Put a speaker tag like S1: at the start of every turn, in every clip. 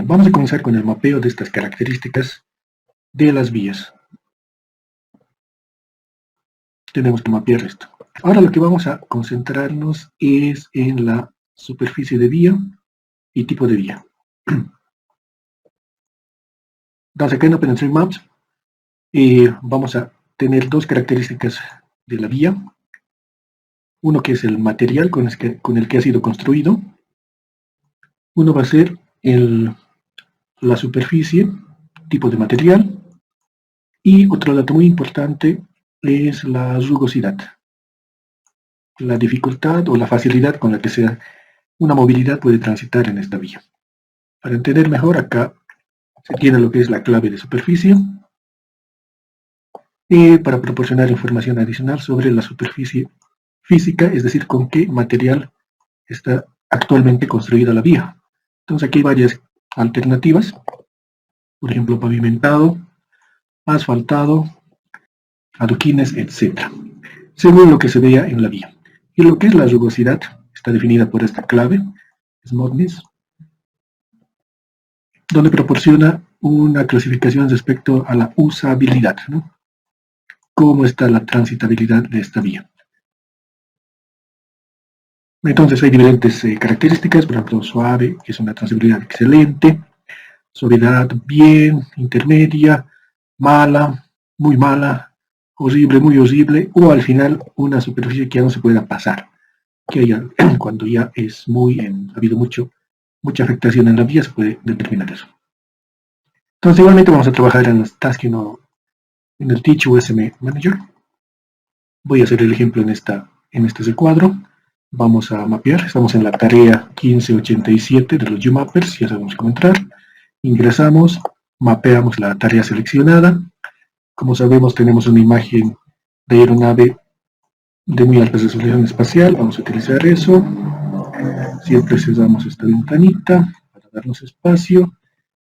S1: vamos a comenzar con el mapeo de estas características de las vías. Tenemos que mapear esto. Ahora lo que vamos a concentrarnos es en la superficie de vía y tipo de vía. Entonces acá en OpenStreetMap Maps vamos a tener dos características de la vía. Uno que es el material con el que ha sido construido. Uno va a ser la superficie, tipo de material. Y otro dato muy importante es la rugosidad. La dificultad o la facilidad con la que una movilidad puede transitar en esta vía. Para entender mejor, acá se tiene lo que es la clave de superficie. Para proporcionar información adicional sobre la superficie física, es decir, con qué material está actualmente construida la vía. Entonces aquí hay varias alternativas, por ejemplo, pavimentado, asfaltado, adoquines, etc. Según lo que se vea en la vía. Y lo que es la rugosidad está definida por esta clave, smoothness, donde proporciona una clasificación respecto a la usabilidad, ¿no? Cómo está la transitabilidad de esta vía. Entonces hay diferentes características, por ejemplo, suave, que es una transitabilidad excelente, suavidad bien, intermedia, mala, muy mala, horrible, muy horrible, o al final una superficie que ya no se pueda pasar, que haya, cuando ya es ha habido mucha afectación en la vía, se puede determinar eso. Entonces igualmente vamos a trabajar en los tasks en el Teach USM Manager. Voy a hacer el ejemplo en este recuadro. Vamos a mapear, estamos en la tarea 1587 de los UMappers, ya sabemos cómo entrar. Ingresamos, mapeamos la tarea seleccionada. Como sabemos, tenemos una imagen de aeronave de muy alta resolución espacial, vamos a utilizar eso. Siempre cerramos esta ventanita para darnos espacio.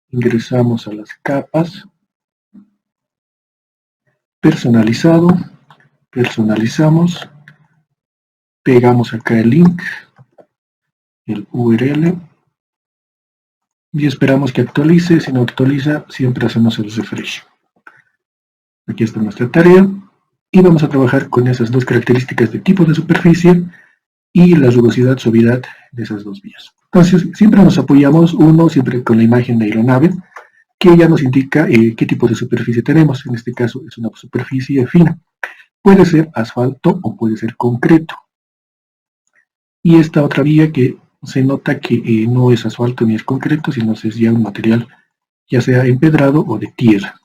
S1: Ingresamos a las capas. Personalizado, personalizamos. Pegamos acá el link, el URL, y esperamos que actualice. Si no actualiza, siempre hacemos el refresh. Aquí está nuestra tarea, y vamos a trabajar con esas dos características de tipo de superficie y la rugosidad, suavidad de esas dos vías. Entonces, siempre nos apoyamos, siempre con la imagen de aeronave, que ya nos indica qué tipo de superficie tenemos. En este caso es una superficie fina. Puede ser asfalto o puede ser concreto. Y esta otra vía que se nota que no es asfalto ni es concreto, sino es ya un material ya sea empedrado o de tierra.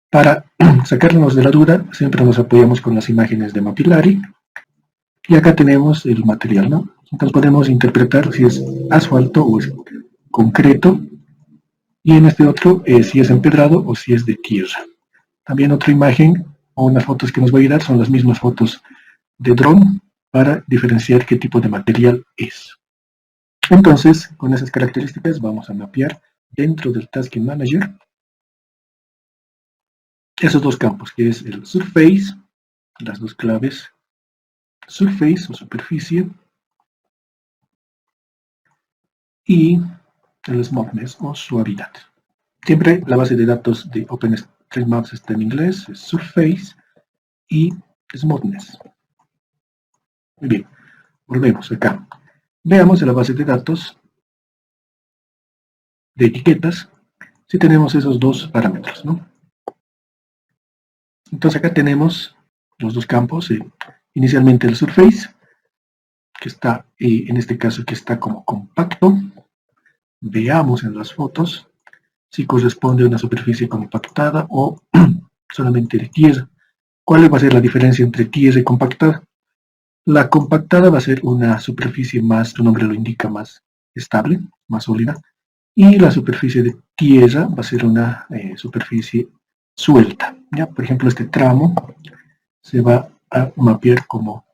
S1: Para sacarnos de la duda, siempre nos apoyamos con las imágenes de Mapillary. Y acá tenemos el material, ¿no? Entonces podemos interpretar si es asfalto o es concreto. Y en este otro, si es empedrado o si es de tierra. También otra imagen o unas fotos que nos va a ayudar son las mismas fotos de dron, para diferenciar qué tipo de material es. Entonces, con esas características vamos a mapear dentro del Tasking Manager esos dos campos, que es el Surface, las dos claves, Surface o superficie, y el Smoothness o suavidad. Siempre la base de datos de OpenStreetMap está en inglés, es Surface y Smoothness. Muy bien, volvemos acá. Veamos en la base de datos de etiquetas si tenemos esos dos parámetros, ¿no? Entonces acá tenemos los dos campos, inicialmente el Surface, que está, en este caso, que está como compacto. Veamos en las fotos si corresponde a una superficie compactada o solamente de tierra. ¿Cuál va a ser la diferencia entre tierra y compactada? La compactada va a ser una superficie más, su nombre lo indica, más estable, más sólida. Y la superficie de tierra va a ser una superficie suelta. ¿Ya? Por ejemplo, este tramo se va a mapear como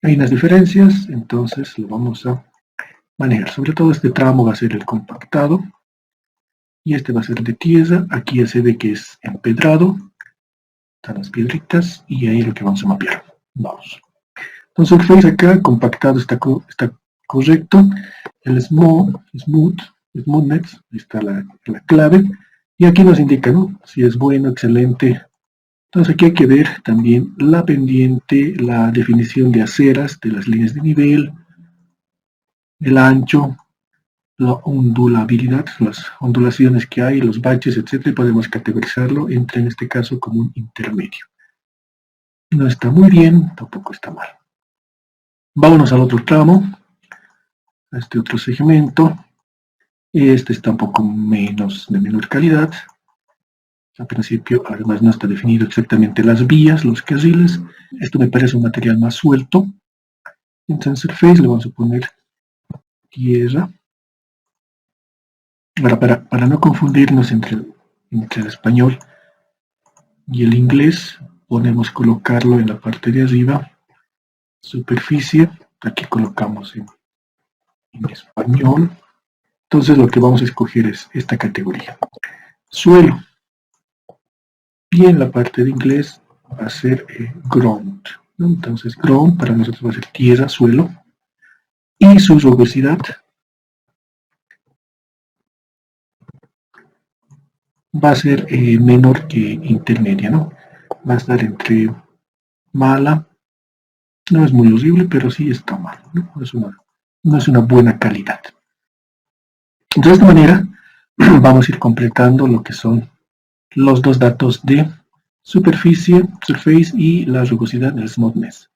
S1: hay unas diferencias, entonces lo vamos a manejar. Sobre todo este tramo va a ser el compactado y este va a ser de tierra. Aquí ya se ve que es empedrado, están las piedritas y ahí es lo que vamos a mapear. Vamos. Entonces el face acá compactado está correcto. El smooth SmoothNets, ahí está la clave, y aquí nos indica, ¿no?, si es bueno, excelente. Entonces aquí hay que ver también la pendiente, la definición de aceras, de las líneas de nivel, el ancho, la ondulabilidad, las ondulaciones que hay, los baches, etc. Podemos categorizarlo entre, en este caso, como un intermedio. No está muy bien, tampoco está mal. Vámonos al otro tramo, a este otro segmento. Este está un poco menos, de menor calidad. Al principio, además, no está definido exactamente las vías, los carriles. Esto me parece un material más suelto. En TensorFace le vamos a poner tierra. Ahora, para no confundirnos entre el español y el inglés, podemos colocarlo en la parte de arriba. Superficie, aquí colocamos en español. Entonces lo que vamos a escoger es esta categoría. Suelo. Y en la parte de inglés va a ser ground, ¿no? Entonces ground para nosotros va a ser tierra, suelo. Y su rugosidad va a ser menor que intermedia, ¿no? Va a estar entre mala, no es muy horrible, pero sí está mal, ¿no? No es una buena calidad. De esta manera vamos a ir completando lo que son los dos datos de superficie, surface, y la rugosidad del smoothness.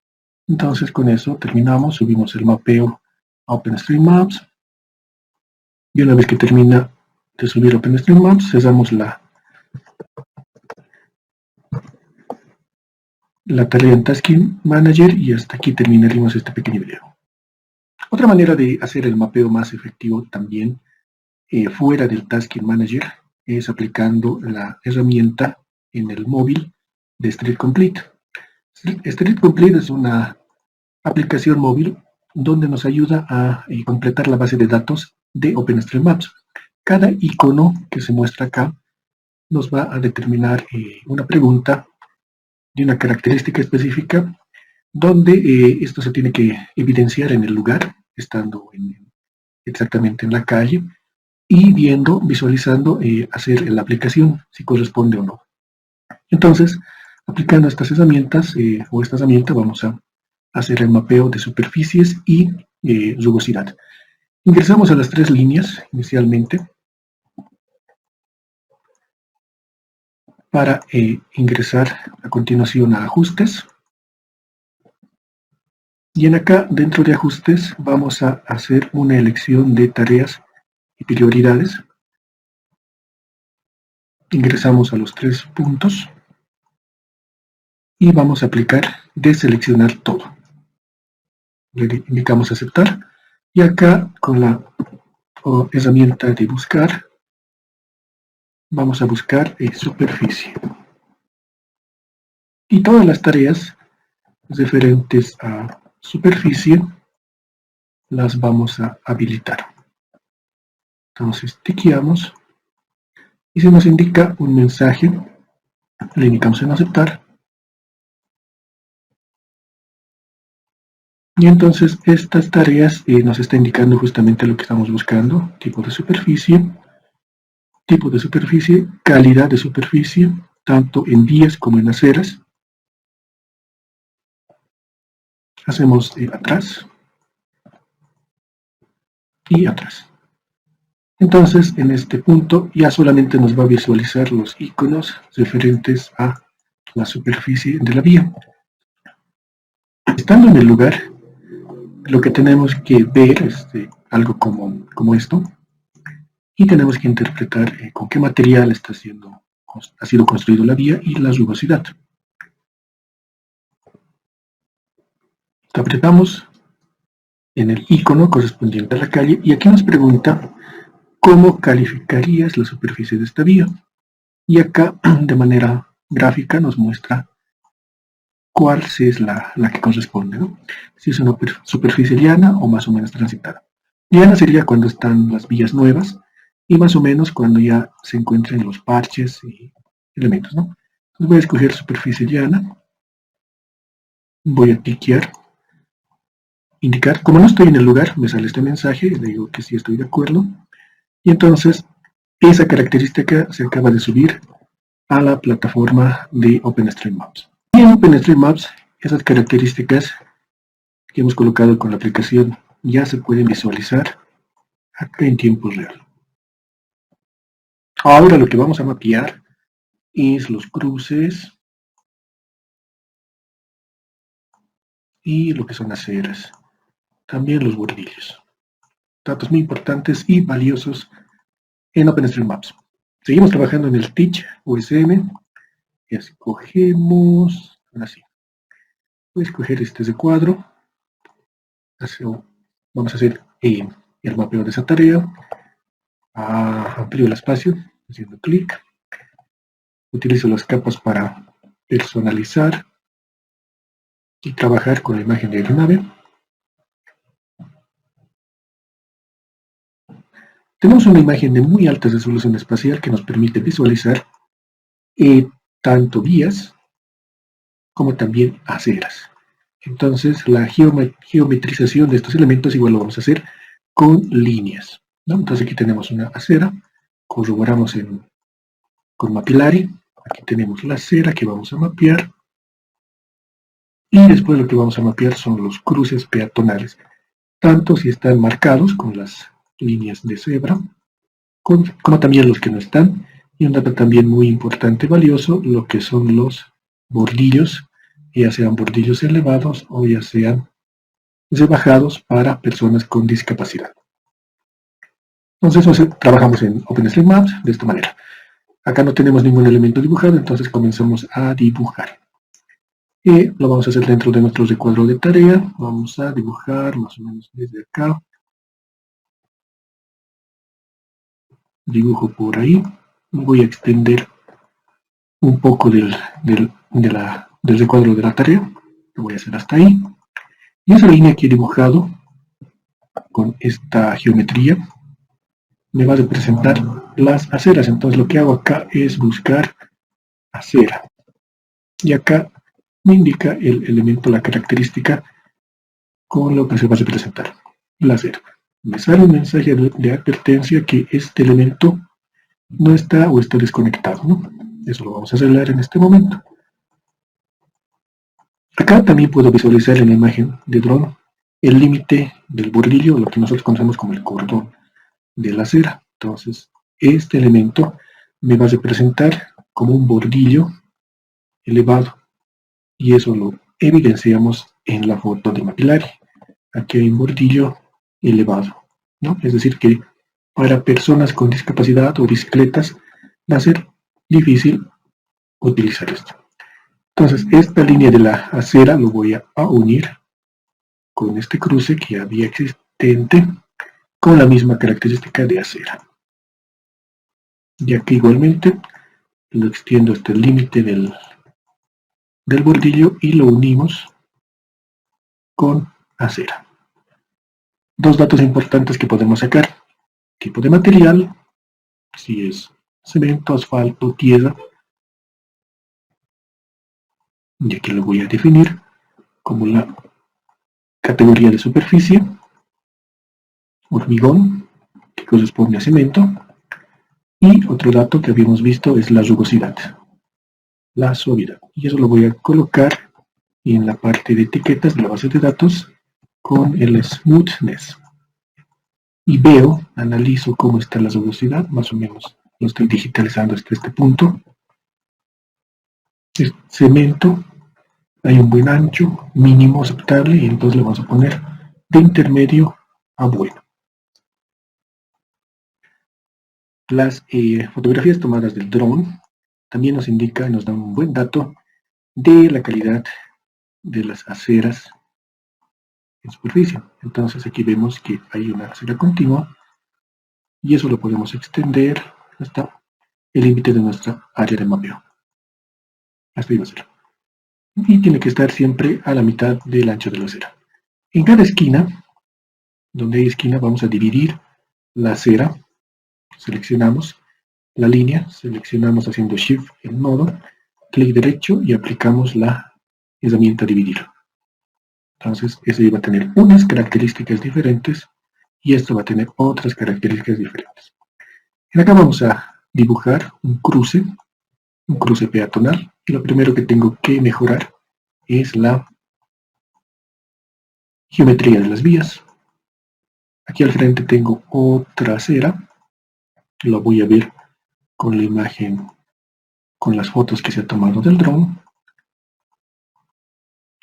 S1: Entonces con eso terminamos, subimos el mapeo a OpenStreetMaps, y una vez que termina de subir OpenStreetMaps, cerramos la tarea en Tasking Manager, y hasta aquí terminaríamos este pequeño video. Otra manera de hacer el mapeo más efectivo también fuera del Tasking Manager es aplicando la herramienta en el móvil de Street Complete. Street Complete es una aplicación móvil donde nos ayuda a completar la base de datos de OpenStreetMaps. Cada icono que se muestra acá nos va a determinar una pregunta de una característica específica, donde esto se tiene que evidenciar en el lugar, estando exactamente en la calle, y viendo, visualizando, hacer la aplicación, si corresponde o no. Entonces, aplicando estas herramientas, o esta herramienta, vamos a hacer el mapeo de superficies y rugosidad. Ingresamos a las tres líneas inicialmente, para ingresar a continuación a ajustes. Y en acá, dentro de ajustes, vamos a hacer una elección de tareas y prioridades. Ingresamos a los tres puntos y vamos a aplicar deseleccionar todo. Le indicamos aceptar, y acá con la herramienta de buscar vamos a buscar superficie, y todas las tareas referentes a superficie las vamos a habilitar. Entonces tiqueamos, y se nos indica un mensaje, le indicamos en aceptar, y entonces estas tareas nos está indicando justamente lo que estamos buscando: tipo de superficie, calidad de superficie, tanto en vías como en aceras. Hacemos atrás y atrás. Entonces, en este punto ya solamente nos va a visualizar los iconos referentes a la superficie de la vía. Estando en el lugar, lo que tenemos que ver es algo como esto, y tenemos que interpretar con qué material ha sido construido la vía y la rugosidad. Apretamos en el icono correspondiente a la calle, y aquí nos pregunta cómo calificarías la superficie de esta vía, y acá de manera gráfica nos muestra cuál es la que corresponde, ¿no? Si es una superficie llana o más o menos transitada. Llana sería cuando están las vías nuevas, y más o menos cuando ya se encuentran los parches y elementos, ¿no? Entonces voy a escoger superficie llana, voy a tiquear, indicar. Como no estoy en el lugar, me sale este mensaje, le digo que sí estoy de acuerdo, Y entonces esa característica se acaba de subir a la plataforma de OpenStreetMaps. Y en OpenStreetMaps esas características que hemos colocado con la aplicación ya se pueden visualizar acá en tiempo real. Ahora lo que vamos a mapear es los cruces y lo que son aceras, también los bordillos. Datos muy importantes y valiosos en OpenStreetMaps. Seguimos trabajando en el Teach USM. Escogemos, ahora sí, voy a escoger este recuadro. Vamos a hacer el mapeo de esa tarea. Amplío el espacio haciendo clic. Utilizo las capas para personalizar y trabajar con la imagen de aeronave. Tenemos una imagen de muy alta resolución espacial que nos permite visualizar tanto vías como también aceras. Entonces la geometrización de estos elementos igual lo vamos a hacer con líneas, ¿no? Entonces aquí tenemos una acera, corroboramos con Mapillary. Aquí tenemos la acera que vamos a mapear. Y después lo que vamos a mapear son los cruces peatonales, tanto si están marcados con las líneas de cebra, como también los que no están. Y un dato también muy importante, valioso, lo que son los bordillos, ya sean bordillos elevados o ya sean rebajados para personas con discapacidad. Entonces trabajamos en OpenStreetMaps de esta manera. Acá no tenemos ningún elemento dibujado, entonces comenzamos a dibujar. Y lo vamos a hacer dentro de nuestro recuadro de tarea. Vamos a dibujar más o menos desde acá. Dibujo por ahí. Voy a extender un poco del recuadro de la tarea. Lo voy a hacer hasta ahí. Y esa línea que he dibujado con esta geometría me va a representar las aceras. Entonces lo que hago acá es buscar acera. Y acá me indica el elemento, la característica con lo que se va a representar, la acera. Me sale un mensaje de advertencia que este elemento no está o está desconectado, ¿no? Eso lo vamos a arreglar en este momento. Acá también puedo visualizar en la imagen de dron el límite del bordillo, lo que nosotros conocemos como el cordón de la acera. Entonces, este elemento me va a representar como un bordillo elevado. Y eso lo evidenciamos en la foto de Mapillary. Aquí hay un bordillo elevado, ¿no? Es decir que para personas con discapacidad o bicicletas va a ser difícil utilizar esto. Entonces esta línea de la acera lo voy a unir con este cruce que había existente con la misma característica de acera. Y aquí igualmente lo extiendo hasta el límite del bordillo y lo unimos con acera. Dos datos importantes que podemos sacar: tipo de material, si es cemento, asfalto, tierra, y aquí lo voy a definir como la categoría de superficie, hormigón, que corresponde a cemento, y otro dato que habíamos visto es la rugosidad, la suavidad, y eso lo voy a colocar en la parte de etiquetas de la base de datos con el smoothness. Y veo, analizo cómo está la rugosidad, más o menos lo estoy digitalizando hasta este punto. Es cemento, hay un buen ancho, mínimo aceptable, y entonces le vamos a poner de intermedio a bueno. Las fotografías tomadas del dron también nos indican, nos dan un buen dato de la calidad de las aceras en superficie. Entonces aquí vemos que hay una acera continua y eso lo podemos extender hasta el límite de nuestra área de mapeo. Hasta ahí va a ser. Y tiene que estar siempre a la mitad del ancho de la acera. En cada esquina, donde hay esquina, vamos a dividir la acera. Seleccionamos la línea, seleccionamos haciendo Shift el nodo, clic derecho y aplicamos la herramienta dividir. Entonces, ese va a tener unas características diferentes y esto va a tener otras características diferentes. Y acá vamos a dibujar un cruce peatonal. Y lo primero que tengo que mejorar es la geometría de las vías. Aquí al frente tengo otra acera. Lo voy a ver con la imagen, con las fotos que se ha tomado del dron.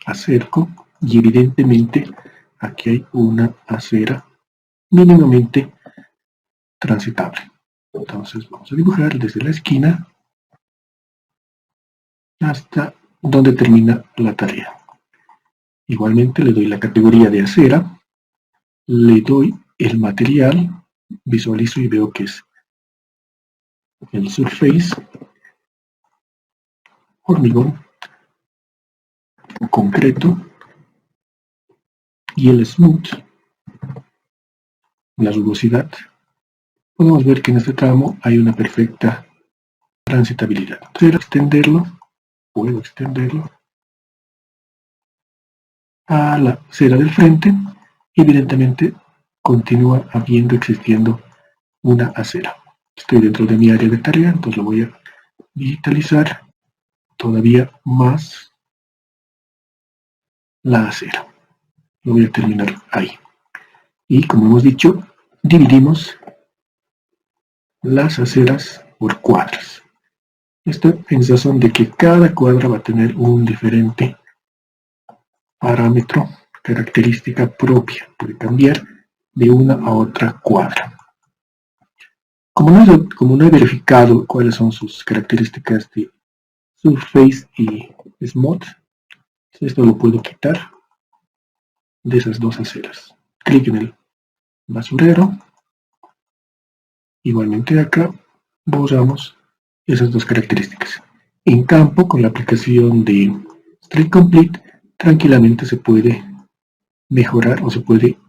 S1: Acerco y evidentemente aquí hay una acera mínimamente transitable. Entonces vamos a dibujar desde la esquina hasta donde termina la tarea. Igualmente le doy la categoría de acera, le doy el material, visualizo y veo que es el surface, hormigón, concreto, y el smooth, la rugosidad. Podemos ver que en este tramo hay una perfecta transitabilidad. Puedo extenderlo a la acera del frente y evidentemente continúa existiendo una acera. Estoy dentro de mi área de tarea, entonces lo voy a digitalizar todavía más la acera. Lo voy a terminar ahí. Y como hemos dicho, dividimos las aceras por cuadras. Esto en razón de que cada cuadra va a tener un diferente parámetro, característica propia. Puede cambiar de una a otra cuadra. Como no he verificado cuáles son sus características de surface y smooth, esto lo puedo quitar de esas dos aceras. Clic en el basurero. Igualmente acá borramos esas dos características. En campo, con la aplicación de Street Complete, tranquilamente se puede mejorar o se puede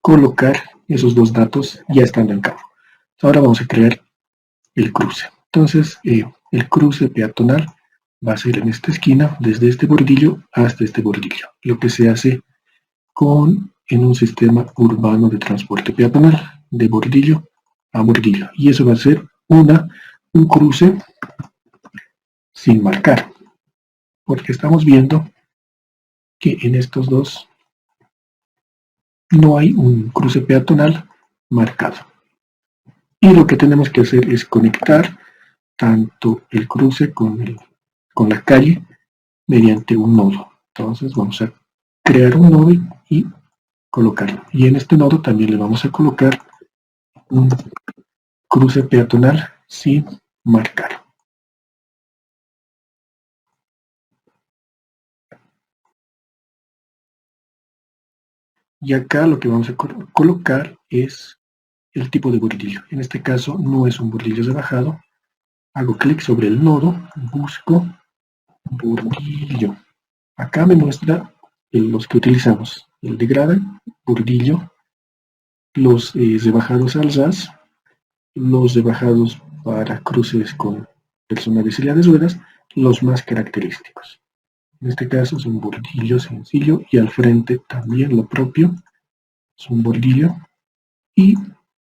S1: colocar esos dos datos ya estando en campo. Ahora vamos a crear el cruce. Entonces, el cruce peatonal va a ser en esta esquina, desde este bordillo hasta este bordillo. Lo que se hace en un sistema urbano de transporte peatonal, de bordillo a bordillo. Y eso va a ser un cruce sin marcar, porque estamos viendo que en estos dos no hay un cruce peatonal marcado. Y lo que tenemos que hacer es conectar tanto el cruce con la calle mediante un nodo. Entonces vamos a crear un nodo y colocarlo. Y en este nodo también le vamos a colocar un cruce peatonal sin marcar. Y acá lo que vamos a colocar es el tipo de bordillo. En este caso no es un bordillo de bajado. Hago clic sobre el nodo, busco bordillo. Acá me muestra los que utilizamos. El de grada, bordillo, los rebajados al ras, los rebajados para cruces con personas de silla de ruedas, los más característicos. En este caso es un bordillo sencillo y al frente también lo propio, es un bordillo. Y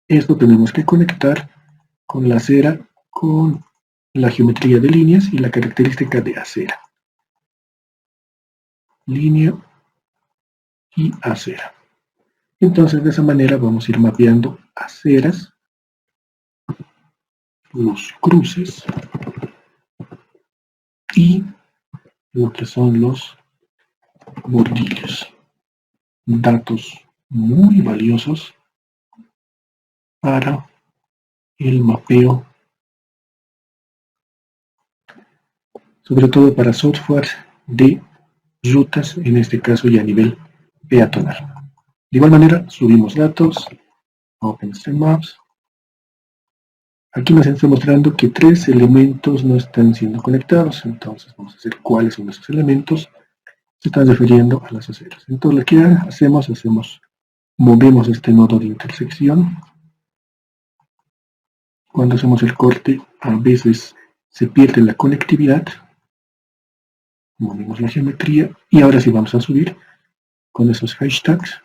S1: esto tenemos que conectar con la acera, con la geometría de líneas y la característica de acera. Línea y acera. Entonces de esa manera vamos a ir mapeando aceras, los cruces y lo que son los bordillos. Datos muy valiosos para el mapeo, sobre todo para software de rutas, en este caso ya a nivel peatonal. De igual manera, subimos datos, OpenStreetMaps. Aquí nos está mostrando que 3 elementos no están siendo conectados, entonces vamos a hacer cuáles son esos elementos. Se está refiriendo a las aceras. Entonces lo que movemos este nodo de intersección. Cuando hacemos el corte, a veces se pierde la conectividad. Movemos la geometría y ahora sí vamos a subir con esos hashtags.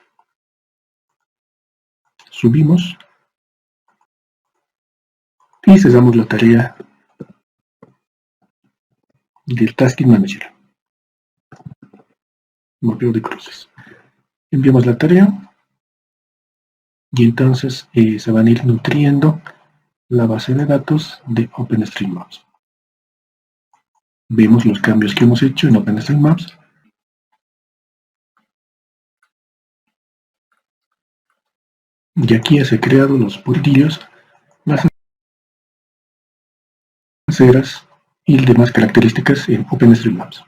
S1: Subimos y cesamos la tarea del Tasking Manager. Mapeo de cruces. Enviamos la tarea y entonces se van a ir nutriendo la base de datos de OpenStreetMaps. Vemos los cambios que hemos hecho en OpenStreetMaps. Y aquí ya se han creado los puntillos, las aceras y demás características en OpenStreetMaps.